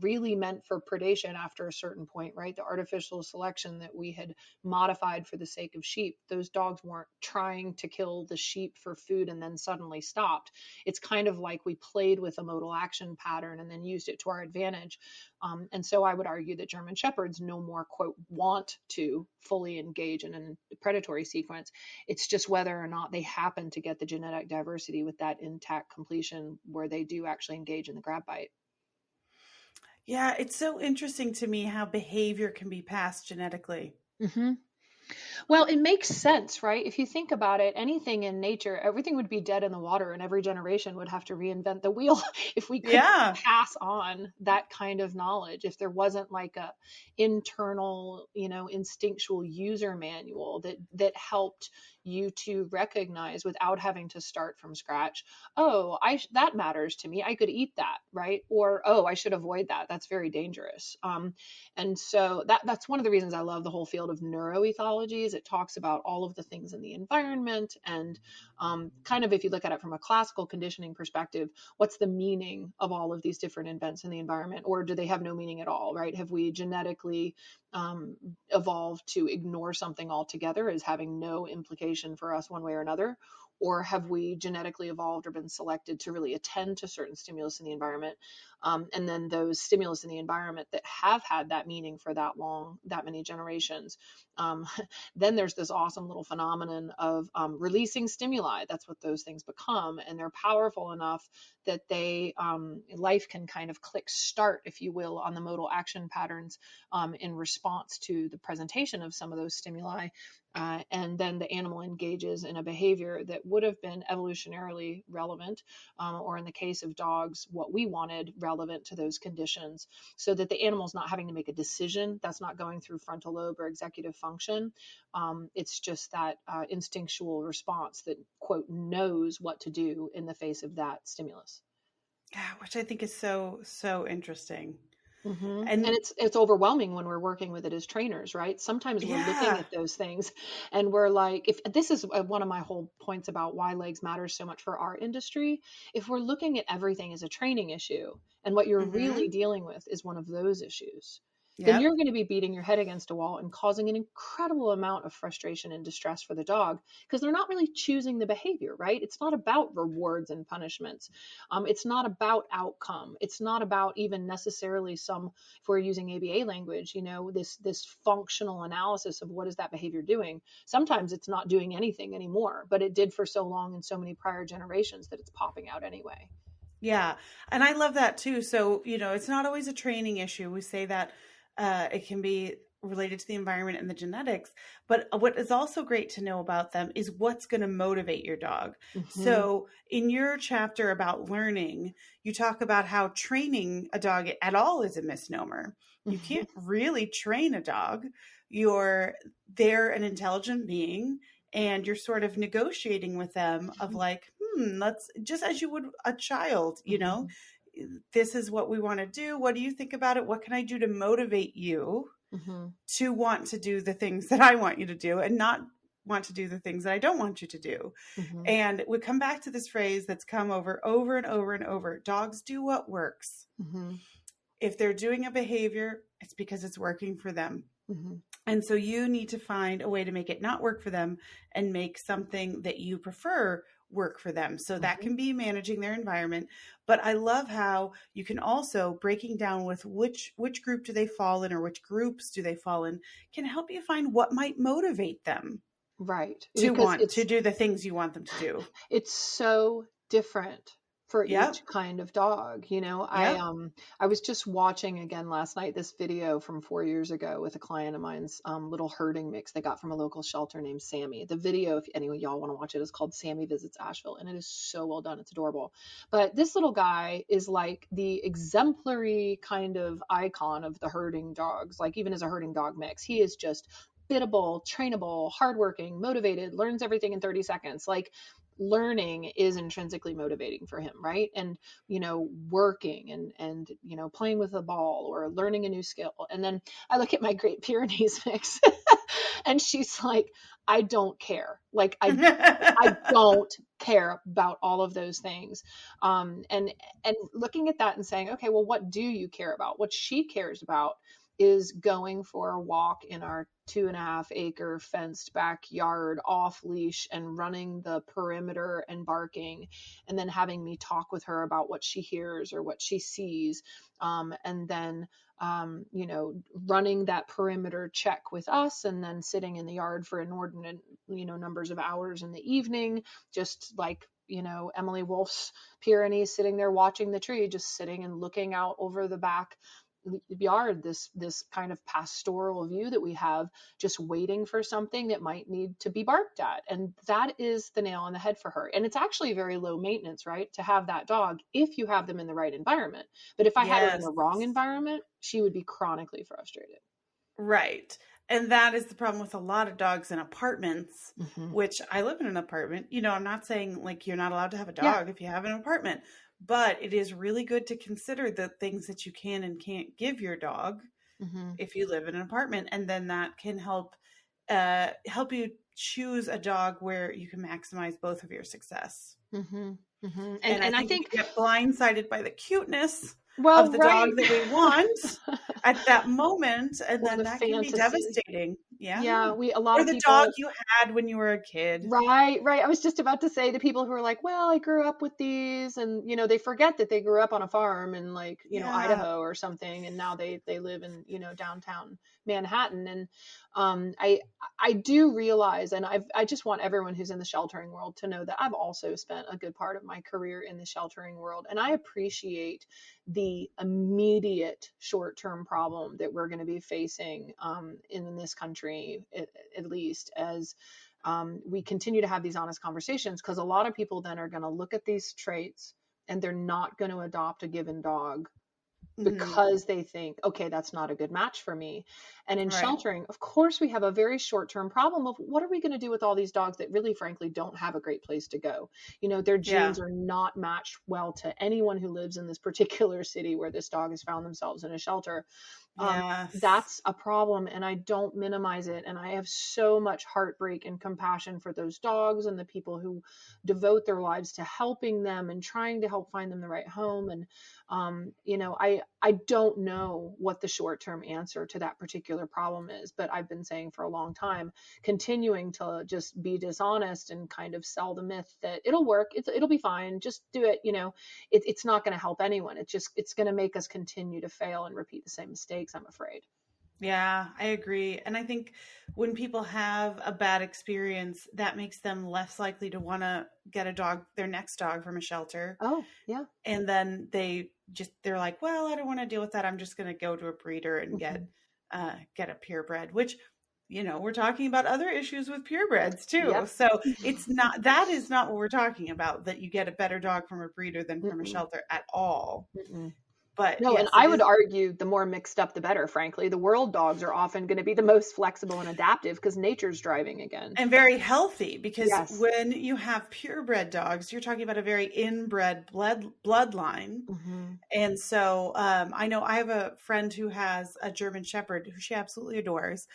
Speaker 2: really meant for predation after a certain point, right? The artificial selection that we had modified for the sake of sheep, those dogs weren't trying to kill the sheep for food and then suddenly stopped. It's kind of like we played with a modal action pattern and then used it to our advantage. And so I would argue that German Shepherds no more, quote, want to fully engage in a predatory sequence. It's just whether or not they happen to get the genetic diversity with that intact completion where they do actually engage in the grab bite.
Speaker 1: Yeah, it's so interesting to me how behavior can be passed genetically.
Speaker 2: Mm-hmm. Well, it makes sense, right? If you think about it, anything in nature, everything would be dead in the water and every generation would have to reinvent the wheel if we could pass on that kind of knowledge. If there wasn't like a internal, instinctual user manual that helped you to recognize without having to start from scratch, oh, that matters to me. I could eat that, right? Or, oh, I should avoid that. That's very dangerous. And so that's one of the reasons I love the whole field of neuroethology. Is it talks about all of the things in the environment and kind of, if you look at it from a classical conditioning perspective, what's the meaning of all of these different events in the environment, or do they have no meaning at all, right? Have we genetically evolved to ignore something altogether as having no implication for us one way or another? Or have we genetically evolved or been selected to really attend to certain stimulus in the environment? And then those stimulus in the environment that have had that meaning for that long, that many generations, then there's this awesome little phenomenon of releasing stimuli. That's what those things become. And they're powerful enough that they, life can kind of click start, if you will, on the modal action patterns in response to the presentation of some of those stimuli. And then the animal engages in a behavior that would have been evolutionarily relevant, or in the case of dogs, what we wanted relevant to those conditions, so that the animal's not having to make a decision. That's not going through frontal lobe or executive function. It's just that instinctual response that, quote, knows what to do in the face of that stimulus.
Speaker 1: Yeah, which I think is so, so interesting.
Speaker 2: Mm-hmm. And it's overwhelming when we're working with it as trainers, right? Sometimes we're looking at those things and we're like, if this is one of my whole points about why legs matters so much for our industry, if we're looking at everything as a training issue and what you're really dealing with is one of those issues, then you're going to be beating your head against a wall and causing an incredible amount of frustration and distress for the dog because they're not really choosing the behavior, right? It's not about rewards and punishments. It's not about outcome. It's not about even necessarily if we're using ABA language, this functional analysis of what is that behavior doing. Sometimes it's not doing anything anymore, but it did for so long in so many prior generations that it's popping out anyway.
Speaker 1: Yeah. And I love that too. So, it's not always a training issue. We say that it can be related to the environment and the genetics, but what is also great to know about them is what's going to motivate your dog. So in your chapter about learning, you talk about how training a dog at all is a misnomer. You can't really train a dog. They're an intelligent being and you're sort of negotiating with them of like, let's, just as you would a child, this is what we want to do. What do you think about it? What can I do to motivate you to want to do the things that I want you to do and not want to do the things that I don't want you to do? And we come back to this phrase that's come over and over and over. Dogs do what works. If they're doing a behavior, it's because it's working for them. And so you need to find a way to make it not work for them and make something that you prefer work for them. So that can be managing their environment. But I love how you can also breaking down with which group do they fall in or which groups do they fall in can help you find what might motivate them.
Speaker 2: Right.
Speaker 1: To want to do the things you want them to do.
Speaker 2: It's so different for
Speaker 1: Yep.
Speaker 2: each kind of dog.
Speaker 1: Yep.
Speaker 2: I was just watching again last night this video from 4 years ago with a client of mine's little herding mix they got from a local shelter named Sammy. The video, if any of y'all want to watch it, is called Sammy Visits Asheville, and it is so well done. It's adorable. But this little guy is like the exemplary kind of icon of the herding dogs, like even as a herding dog mix. He is just biddable, trainable, hardworking, motivated, learns everything in 30 seconds. Like, learning is intrinsically motivating for him, right? And working and playing with a ball or learning a new skill. And then I look at my Great Pyrenees mix and she's like, I don't care. Like, I don't care about all of those things. And looking at that and saying, okay, well, what do you care about? What she cares about is going for a walk in our 2.5 acre fenced backyard off leash and running the perimeter and barking, and then having me talk with her about what she hears or what she sees. And then, running that perimeter check with us, and then sitting in the yard for inordinate, numbers of hours in the evening, just like, Emily Wolf's Pyrenees, sitting there watching the tree, just sitting and looking out over the back yard, this kind of pastoral view that we have, just waiting for something that might need to be barked at. And that is the nail on the head for her. And it's actually very low maintenance, right, to have that dog if you have them in the right environment. But if I had her in the wrong environment, she would be chronically frustrated.
Speaker 1: Right. And that is the problem with a lot of dogs in apartments,
Speaker 2: Mm-hmm.
Speaker 1: which I live in an apartment. I'm not saying like you're not allowed to have a dog if you have an apartment, but it is really good to consider the things that you can and can't give your dog if you live in an apartment. And then that can help you choose a dog where you can maximize both of your success.
Speaker 2: And
Speaker 1: I think we get blindsided by the cuteness
Speaker 2: of
Speaker 1: the dog that we want at that moment, and then that can be devastating.
Speaker 2: Yeah. A lot of
Speaker 1: the
Speaker 2: people,
Speaker 1: dog you had when you were a kid.
Speaker 2: Right. I was just about to say, the people who are like, well, I grew up with these, and they forget that they grew up on a farm in like Idaho or something, and now they live in downtown Manhattan. And I do realize, and I just want everyone who's in the sheltering world to know that I've also spent a good part of my career in the sheltering world, and I appreciate the immediate short-term problem that we're going to be facing in this country, at least as we continue to have these honest conversations, because a lot of people then are going to look at these traits and they're not going to adopt a given dog because they think, okay, that's not a good match for me. And in sheltering, of course, we have a very short-term problem of what are we going to do with all these dogs that really, frankly, don't have a great place to go? Their genes are not matched well to anyone who lives in this particular city where this dog has found themselves in a shelter. That's a problem, and I don't minimize it. And I have so much heartbreak and compassion for those dogs and the people who devote their lives to helping them and trying to help find them the right home. And I don't know what the short-term answer to that particular problem is, but I've been saying for a long time, continuing to just be dishonest and kind of sell the myth that it'll work, it'll be fine, just do it. It's not going to help anyone. It's going to make us continue to fail and repeat the same mistakes, I'm afraid.
Speaker 1: Yeah, I agree. And I think when people have a bad experience, that makes them less likely to want to get their next dog from a shelter.
Speaker 2: Oh, yeah.
Speaker 1: And then they're like, well, I don't want to deal with that. I'm just going to go to a breeder and get a purebred, which, we're talking about other issues with purebreds too. Yep. So that is not what we're talking about, that you get a better dog from a breeder than from a shelter at all. But
Speaker 2: no, yes, and I would argue the more mixed up, the better, frankly. The world dogs are often going to be the most flexible and adaptive because nature's driving again.
Speaker 1: And very healthy, because when you have purebred dogs, you're talking about a very inbred bloodline. And so I know I have a friend who has a German Shepherd who she absolutely adores,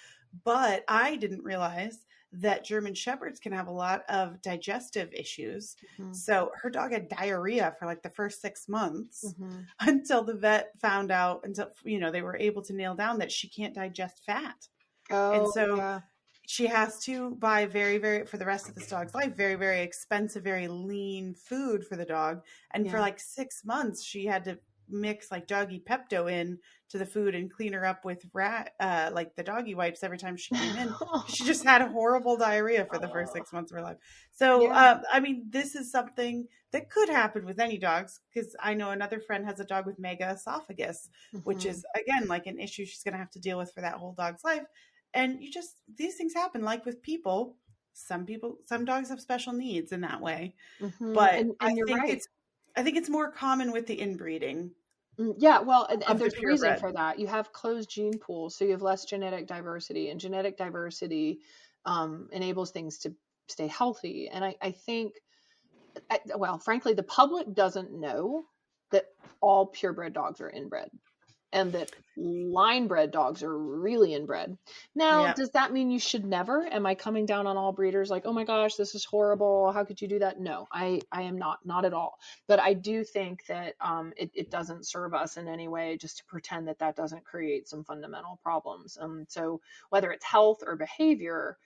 Speaker 1: but I didn't realize that German Shepherds can have a lot of digestive issues. So her dog had diarrhea for like the first 6 months until the vet found out, they were able to nail down that she can't digest fat. And so she has to buy very, very, for the rest of this dog's life, very, very expensive, very lean food for the dog. And for like 6 months, she had to mix like doggy Pepto in to the food and clean her up with like the doggy wipes every time she came in. She just had a horrible diarrhea for the first 6 months of her life. So,
Speaker 2: Yeah.
Speaker 1: I mean, this is something that could happen with any dogs, because I know another friend has a dog with mega esophagus, which
Speaker 2: Mhm.
Speaker 1: is, again, like an issue she's going to have to deal with for that whole dog's life. And these things happen like with people. Some dogs have special needs in that way.
Speaker 2: Mhm.
Speaker 1: But
Speaker 2: And you're right.
Speaker 1: I think it's more common with the inbreeding
Speaker 2: Yeah, well, and
Speaker 1: of the
Speaker 2: there's a reason
Speaker 1: purebred.
Speaker 2: for that. You have closed gene pools, so you have less genetic diversity, and genetic diversity enables things to stay healthy. And I think, well, frankly, the public doesn't know that all purebred dogs are inbred, and that line bred dogs are really inbred. Now,
Speaker 1: Yeah.
Speaker 2: does that mean you should never? Am I coming down on all breeders like, oh my gosh, this is horrible, how could you do that? No, I am not at all. But I do think that it doesn't serve us in any way just to pretend that that doesn't create some fundamental problems. So whether it's health or behavior,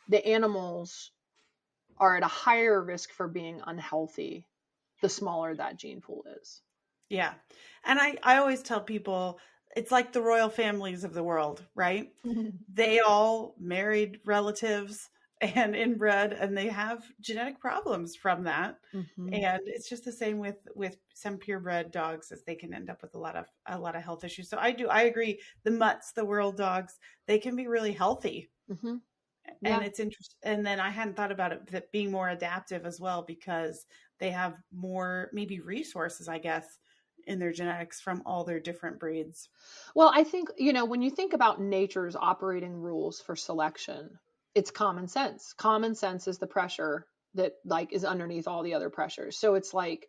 Speaker 2: the animals are at a higher risk for being unhealthy the smaller that gene pool is.
Speaker 1: Yeah. And I always tell people it's like the royal families of the world, right? They all married relatives and inbred, and they have genetic problems from that.
Speaker 2: Mm-hmm.
Speaker 1: And it's just the same with some purebred dogs, as they can end up with a lot of health issues. So I agree. The mutts, the world dogs, they can be really healthy.
Speaker 2: Mm-hmm.
Speaker 1: And
Speaker 2: Yeah.
Speaker 1: it's interesting. And then I hadn't thought about it, that being more adaptive as well, because they have more maybe resources, I guess, in their genetics from all their different breeds.
Speaker 2: Well, I think, when you think about nature's operating rules for selection, it's common sense. Common sense is the pressure that like is underneath all the other pressures. So it's like,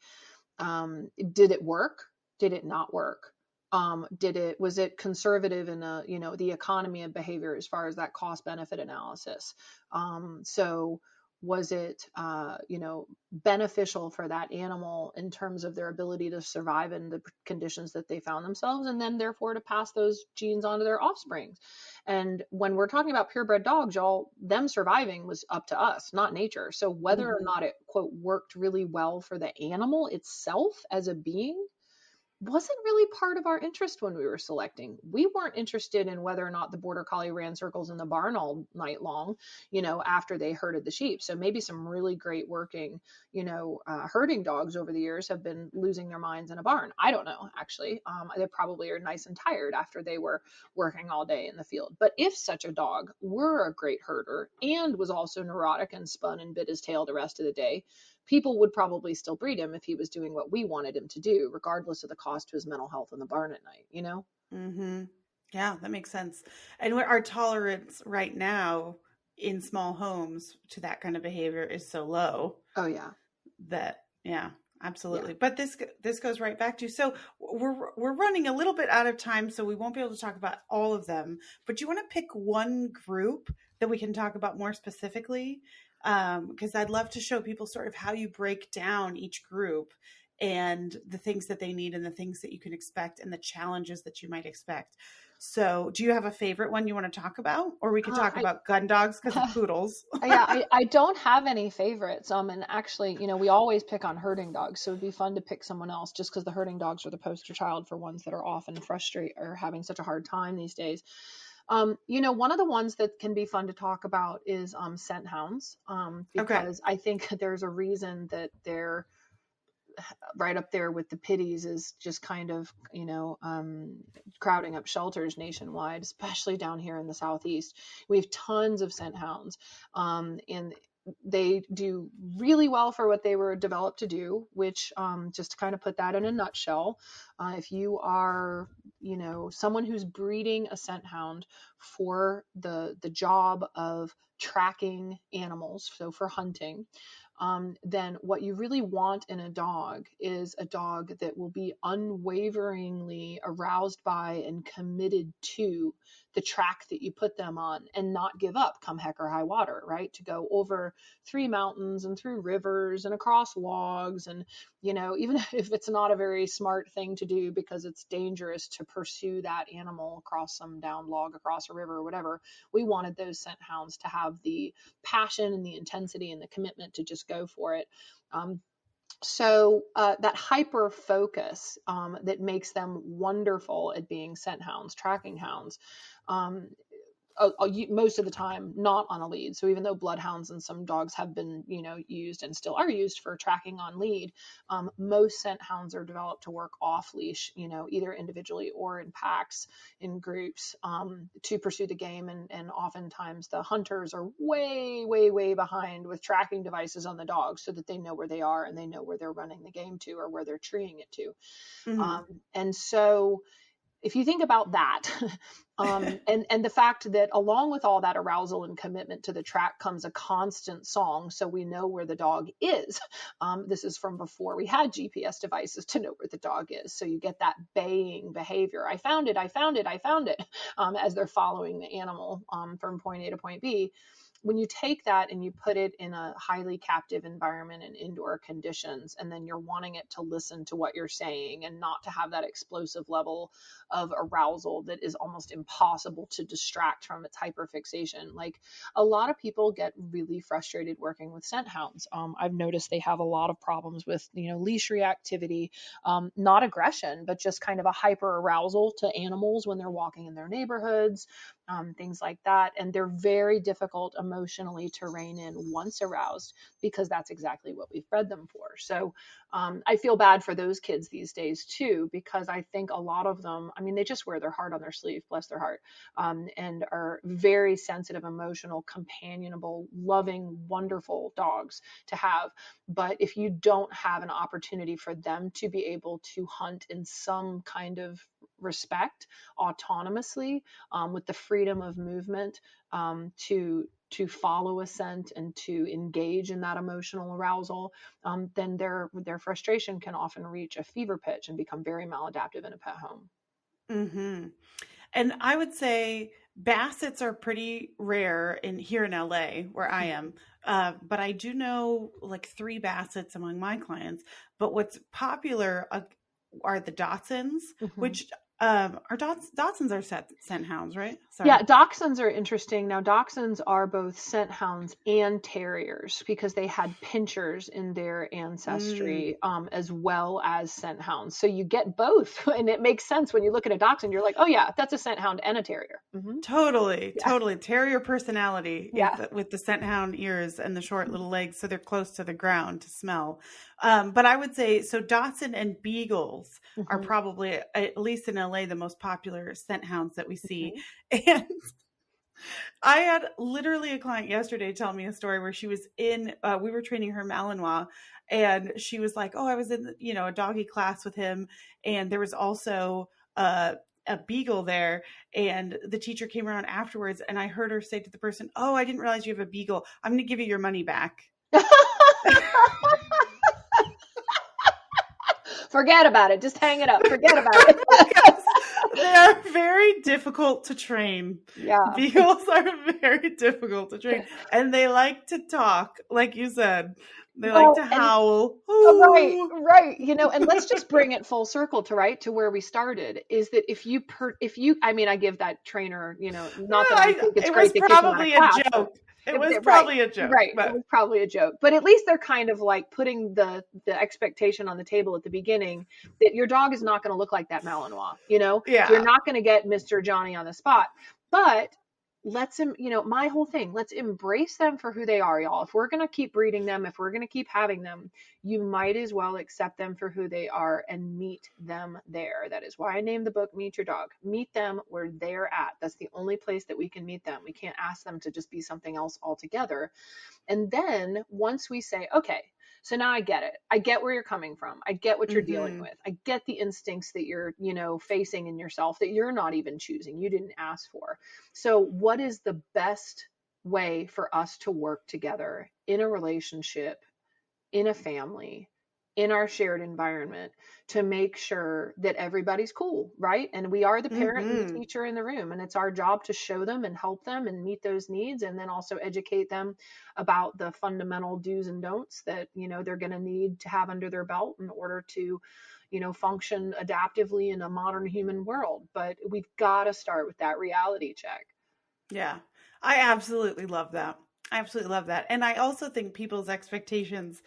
Speaker 2: did it work? Did it not work? Was it conservative in the economy of behavior as far as that cost benefit analysis? So was it, beneficial for that animal in terms of their ability to survive in the conditions that they found themselves, and then therefore to pass those genes on to their offspring? And when we're talking about purebred dogs, y'all, them surviving was up to us, not nature. So whether or
Speaker 1: Mm-hmm.
Speaker 2: not it, quote, worked really well for the animal itself as a being wasn't really part of our interest when we were selecting. We weren't interested in whether or not the border collie ran circles in the barn all night long, after they herded the sheep. So maybe some really great working, herding dogs over the years have been losing their minds in a barn. I don't know, actually. They probably are nice and tired after they were working all day in the field. But if such a dog were a great herder and was also neurotic and spun and bit his tail the rest of the day, people would probably still breed him if he was doing what we wanted him to do, regardless of the cost to his mental health in the barn at night.
Speaker 1: Mm-hmm. Yeah, that makes sense. And our tolerance right now in small homes to that kind of behavior is so low
Speaker 2: Oh, yeah.
Speaker 1: that, yeah,
Speaker 2: Yeah.
Speaker 1: absolutely. But this goes right back to, so we're running a little bit out of time, so we won't be able to talk about all of them. But do you want to pick one group that we can talk about more specifically? Because I'd love to show people sort of how you break down each group and the things that they need and the things that you can expect and the challenges that you might expect. So do you have a favorite one you want to talk about? Or we could talk
Speaker 2: I,
Speaker 1: about gun dogs because of poodles.
Speaker 2: yeah, I don't have any favorites. And actually, we always pick on herding dogs, so it'd be fun to pick someone else just because the herding dogs are the poster child for ones that are often frustrated or having such a hard time these days. One of the ones that can be fun to talk about is scent hounds,
Speaker 1: Okay.
Speaker 2: because I think there's a reason that they're right up there with the pitties, is just kind of, crowding up shelters nationwide, especially down here in the Southeast. We have tons of scent hounds, and they do really well for what they were developed to do, which, just to kind of put that in a nutshell, if you are, someone who's breeding a scent hound for the job of tracking animals, so for hunting, then what you really want in a dog is a dog that will be unwaveringly aroused by and committed to the track that you put them on and not give up come heck or high water, right? To go over 3 mountains and through rivers and across logs. And, even if it's not a very smart thing to do because it's dangerous to pursue that animal across some down log, across a river or whatever, we wanted those scent hounds to have the passion and the intensity and the commitment to just go for it. So that hyper focus that makes them wonderful at being scent hounds, tracking hounds, um, most of the time not on a lead. So even though bloodhounds and some dogs have been, used and still are used for tracking on lead, most scent hounds are developed to work off leash, either individually or in packs, in groups, to pursue the game. And oftentimes the hunters are way, way, way behind with tracking devices on the dogs so that they know where they are and they know where they're running the game to or where they're treeing it to.
Speaker 1: Mm-hmm.
Speaker 2: And so if you think about that, and the fact that along with all that arousal and commitment to the track comes a constant song, so we know where the dog is. This is from before we had GPS devices to know where the dog is. So you get that baying behavior. I found it, I found it, I found it, as they're following the animal from point A to point B. When you take that and you put it in a highly captive environment in indoor conditions, and then you're wanting it to listen to what you're saying and not to have that explosive level of arousal that is almost impossible to distract from its hyperfixation. Like, a lot of people get really frustrated working with scent hounds. I've noticed they have a lot of problems with, leash reactivity, not aggression, but just kind of a hyper arousal to animals when they're walking in their neighborhoods, things like that. And they're very difficult emotionally to rein in once aroused, because that's exactly what we've bred them for. So I feel bad for those kids these days too, because I think a lot of them, they just wear their heart on their sleeve, bless their heart, and are very sensitive, emotional, companionable, loving, wonderful dogs to have. But if you don't have an opportunity for them to be able to hunt in some kind of respect, autonomously, with the freedom of movement, to follow a scent and to engage in that emotional arousal, then their frustration can often reach a fever pitch and become very maladaptive in a pet home.
Speaker 1: Mm-hmm. And I would say bassets are pretty rare here in LA where I am. But I do know like 3 bassets among my clients. But what's popular are the Dachshunds,
Speaker 2: Mm-hmm.
Speaker 1: which Dachshunds are scent hounds, right? Sorry.
Speaker 2: Yeah, dachshunds are interesting. Now, dachshunds are both scent hounds and terriers because they had pinchers in their ancestry, as well as scent hounds. So you get both, and it makes sense when you look at a dachshund. You're like, oh yeah, that's a scent hound and a terrier. Mm-hmm.
Speaker 1: Totally,
Speaker 2: Yeah.
Speaker 1: totally. Terrier personality,
Speaker 2: Yeah.
Speaker 1: with the scent hound ears and the short little legs, so they're close to the ground to smell. But I would say, so Dachshund and Beagles are
Speaker 2: Mm-hmm.
Speaker 1: probably, at least in LA, the most popular scent hounds that we see.
Speaker 2: Mm-hmm.
Speaker 1: And I had literally a client yesterday tell me a story where she was we were training her Malinois, and she was like, oh, I was in, a doggy class with him. And there was also a beagle there, and the teacher came around afterwards, and I heard her say to the person, oh, I didn't realize you have a beagle. I'm going to give you your money back.
Speaker 2: Forget about it. Just hang it up. Forget about it.
Speaker 1: Yes, they are very difficult to train.
Speaker 2: Yeah.
Speaker 1: Beagles are very difficult to train, and they like to talk, like you said. They like to howl.
Speaker 2: Right. And let's just bring it full circle to where we started, is that if you, I give that trainer, not that I think it's great to kick him out of class.
Speaker 1: It was probably a joke.
Speaker 2: Right. It was probably a joke. But at least they're kind of like putting the expectation on the table at the beginning that your dog is not going to look like that Malinois.
Speaker 1: Yeah.
Speaker 2: You're not going to get Mr. Johnny on the spot. But let's my whole thing, let's embrace them for who they are, y'all. If we're going to keep breeding them, if we're going to keep having them, you might as well accept them for who they are and meet them there. That is why I named the book Meet Your Dog. Meet them where they're at. That's the only place that we can meet them. We can't ask them to just be something else altogether. And then once we say, okay, so now I get it. I get where you're coming from. I get what you're dealing with. I get the instincts that you're, facing in yourself that you're not even choosing. You didn't ask for. So what is the best way for us to work together in a relationship, in a family, in our shared environment, to make sure that everybody's cool, right? And we are the parent and the teacher in the room, and it's our job to show them and help them and meet those needs, and then also educate them about the fundamental do's and don'ts that, they're going to need to have under their belt in order to, function adaptively in a modern human world. But we've got to start with that reality check.
Speaker 1: Yeah, I absolutely love that. And I also think people's expectations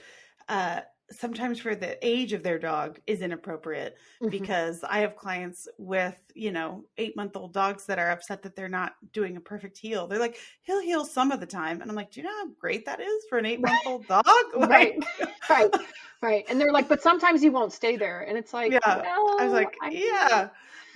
Speaker 1: sometimes for the age of their dog is inappropriate, because I have clients with, 8-month-old dogs that are upset that they're not doing a perfect heel. They're like, he'll heal some of the time. And I'm like, do you know how great that is for an 8-month-old dog?
Speaker 2: Right. And they're like, but sometimes he won't stay there. And it's like,
Speaker 1: yeah.
Speaker 2: well,
Speaker 1: I was like, yeah.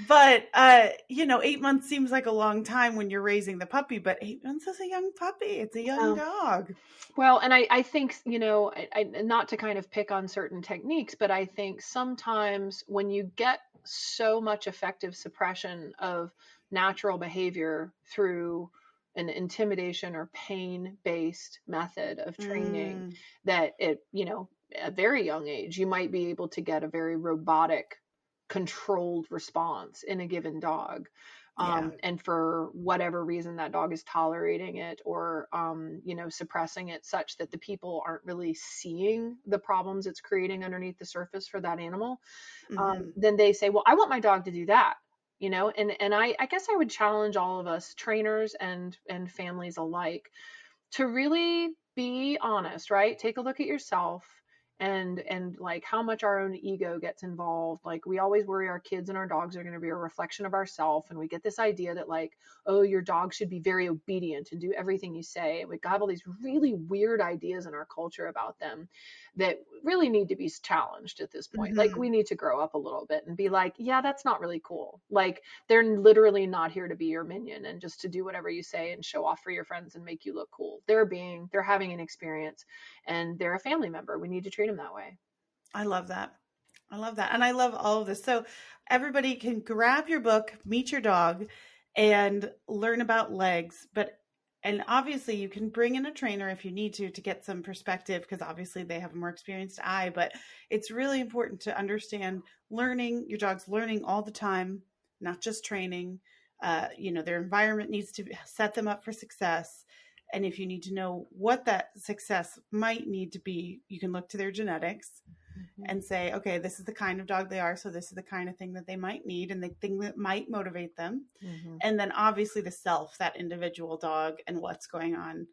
Speaker 1: But, 8 months seems like a long time when you're raising the puppy, but 8 months is a young puppy. It's a young dog.
Speaker 2: Well, and I think, I not to kind of pick on certain techniques, but I think sometimes when you get so much effective suppression of natural behavior through an intimidation or pain-based method of training, that at a very young age, you might be able to get a very robotic, controlled response in a given dog. And for whatever reason, that dog is tolerating it or, suppressing it such that the people aren't really seeing the problems it's creating underneath the surface for that animal. Then they say, well, I want my dog to do that, and I guess I would challenge all of us, trainers and families alike, to really be honest, right? Take a look at yourself. And like how much our own ego gets involved. Like we always worry our kids and our dogs are going to be a reflection of ourselves. And we get this idea that like, oh, your dog should be very obedient and do everything you say. And we have all these really weird ideas in our culture about them that really need to be challenged at this point. Like we need to grow up a little bit and be like, yeah, that's not really cool. Like they're literally not here to be your minion and just to do whatever you say and show off for your friends and make you look cool. They're having an experience and they're a family member. We need to treat them that way.
Speaker 1: I love that. And I love all of this. So everybody can grab your book, Meet Your Dog, and learn about legs. And obviously you can bring in a trainer if you need to get some perspective, because obviously they have a more experienced eye, but it's really important to understand learning. Your dog's learning all the time, not just training. Their environment needs to set them up for success. And if you need to know what that success might need to be, you can look to their genetics and say, okay, this is the kind of dog they are. So this is the kind of thing that they might need and the thing that might motivate them. And then obviously the self, that individual dog and what's going on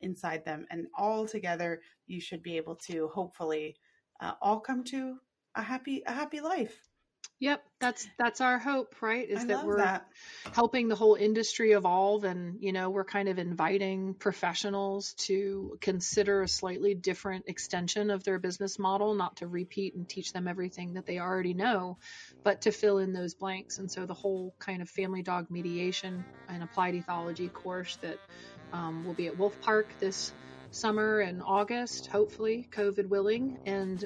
Speaker 1: inside them. And all together, you should be able to hopefully all come to a happy life.
Speaker 2: Yep. That's our hope, right? Is that we're helping the whole industry evolve and, we're kind of inviting professionals to consider a slightly different extension of their business model, not to repeat and teach them everything that they already know, but to fill in those blanks. And so the whole kind of Family Dog Mediation and Applied Ethology course that will be at Wolf Park this summer and August, hopefully COVID willing, and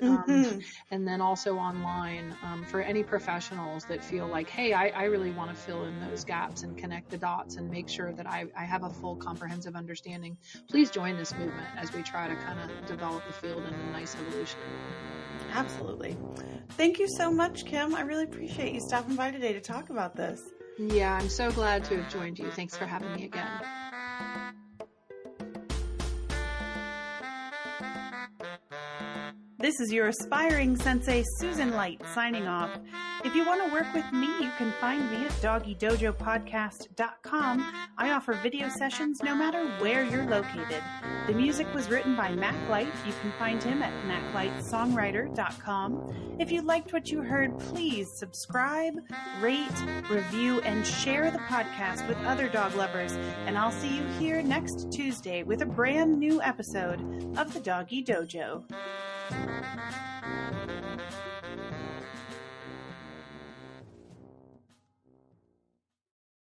Speaker 2: then also online for any professionals that feel like, hey, I really want to fill in those gaps and connect the dots and make sure that I have a full comprehensive understanding. Please join this movement as we try to kind of develop the field in a nice evolution.
Speaker 1: Absolutely. Thank you so much, Kim. I really appreciate you stopping by today to talk about this.
Speaker 2: Yeah, I'm so glad to have joined you. Thanks for having me again.
Speaker 1: This is your aspiring sensei, Susan Light, signing off. If you want to work with me, you can find me at doggydojopodcast.com. I offer video sessions no matter where you're located. The music was written by Mac Light. You can find him at maclightsongwriter.com. If you liked what you heard, please subscribe, rate, review, and share the podcast with other dog lovers. And I'll see you here next Tuesday with a brand new episode of the Doggy Dojo.